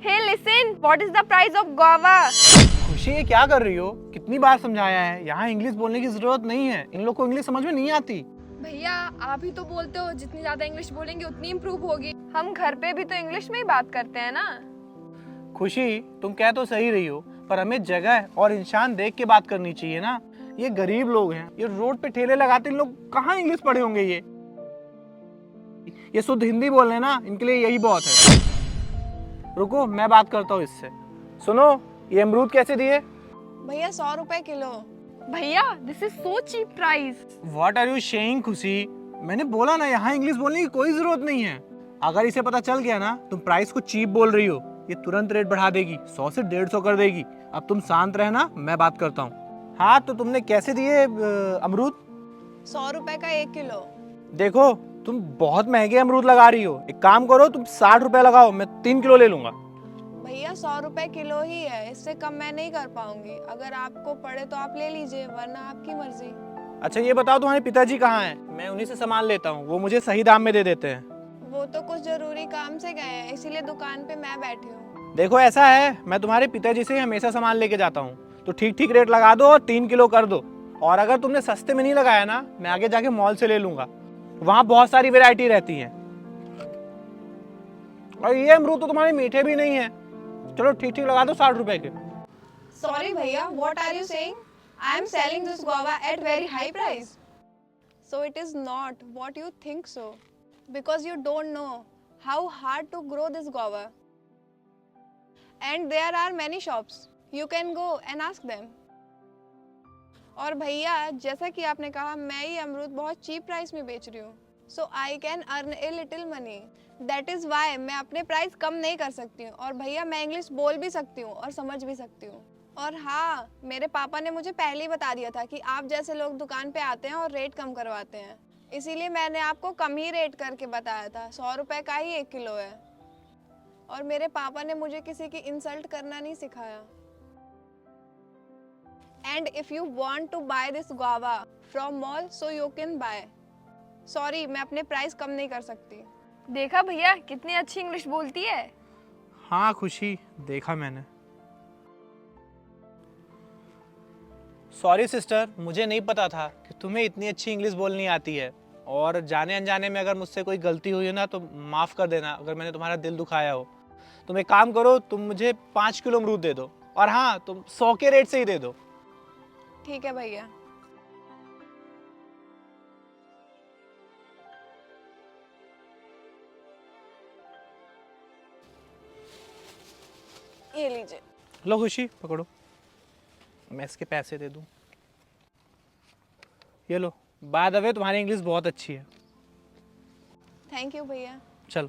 Hey, listen. What is the price of guava? खुशी ये क्या कर रही हो? कितनी बार समझाया है, यहाँ इंग्लिश बोलने की जरूरत नहीं है। इन लोग को इंग्लिश समझ में नहीं आती। भैया आप ही तो बोलते हो जितनी ज्यादा इंग्लिश बोलेंगे उतनी इम्प्रूव होगी। हम घर पे भी तो इंग्लिश में ही बात करते हैं ना। खुशी तुम कह तो सही रही हो, पर हमें जगह और इंसान देख के बात करनी चाहिए ना। ये गरीब लोग हैं, ये रोड पे ठेले लगाते, इन लोग कहाँ इंग्लिश पढ़े होंगे। ये शुद्ध हिंदी बोल रहे हैं ना, इनके लिए यही बहुत है। रुको मैं बात करता हूँ इससे। सुनो, ये अमरूद कैसे दिए? भैया 100 रुपए किलो। भैया this is so cheap price. What are you saying Khushi? मैंने बोला ना, यहाँ इंग्लिश बोलने की कोई जरूरत नहीं है। अगर इसे पता चल गया ना तुम प्राइस को चीप बोल रही हो, ये तुरंत रेट बढ़ा देगी, 100 से 150 कर देगी। अब तुम शांत रहना, मैं बात करता हूँ। हाँ तो तुमने कैसे दिए अमरूद? 100 रुपए का 1 किलो। देखो तुम बहुत महंगे अमरूद लगा रही हो। एक काम करो, तुम 60 रुपए लगाओ, मैं 3 किलो ले लूंगा। भैया 100 रुपए किलो ही है, इससे कम मैं नहीं कर पाऊंगी। अगर आपको पड़े तो आप ले लीजिए, वरना आपकी मर्जी। अच्छा ये बताओ तुम्हारे पिताजी कहाँ हैं? मैं उन्हीं से सामान लेता हूँ, वो मुझे सही दाम में दे देते हैं। वो तो कुछ जरूरी काम से गए हैं, इसीलिए दुकान पे मैं बैठी हूँ। देखो ऐसा है, मैं तुम्हारे पिताजी से हमेशा सामान लेके जाता हूँ, तो ठीक ठीक रेट लगा दो और 3 किलो कर दो। और अगर तुमने सस्ते में नहीं लगाया ना, मैं आगे जाके मॉल से ले लूंगा, वहाँ बहुत सारी वैरायटी रहती है। और ये अमरूद तो तुम्हारे मीठे भी नहीं है। चलो ठीक ठीक लगा दो 60 रुपए के। सॉरी भैया, what are you saying? I am selling this guava at very high price. So it is not what you think so, because you don't know how hard to grow this guava. And there are many shops. You can go and ask them. और भैया जैसा कि आपने कहा, मैं ये अमरूद बहुत चीप प्राइस में बेच रही हूँ, so I can earn a little money. That is why मैं अपने प्राइस कम नहीं कर सकती हूँ। और भैया मैं इंग्लिश बोल भी सकती हूँ और समझ भी सकती हूँ। और हाँ, मेरे पापा ने मुझे पहले ही बता दिया था कि आप जैसे लोग दुकान पे आते हैं और रेट कम करवाते हैं, इसीलिए मैंने आपको कम ही रेट करके बताया था। 100 रुपए का ही 1 किलो है। और मेरे पापा ने मुझे किसी की इंसल्ट करना नहीं सिखाया। And if you want to buy this guava from mall, so you can buy. Sorry, मैं अपने प्राइस कम नहीं कर सकती। देखा भैया कितनी अच्छी इंग्लिश बोलती है। हाँ खुशी, देखा मैंने। सॉरी सिस्टर, मुझे नहीं पता था कि तुम्हें इतनी अच्छी इंग्लिश बोलनी आती है। और जाने अनजाने में अगर मुझसे कोई गलती हुई है ना, तो माफ़ कर देना अगर मैंने तुम्हारा दिल दुखाया हो। तुम एक काम करो, तुम मुझे 5 किलो अमरूद दे दो, और हाँ तुम 100 के रेट से ही दे दो। ठीक है भैया। ये लीजिए। लो खुशी, पकड़ो, मैं इसके पैसे दे दूं। ये लो। बाय द वे तुम्हारी इंग्लिश बहुत अच्छी है। थैंक यू भैया। चलो।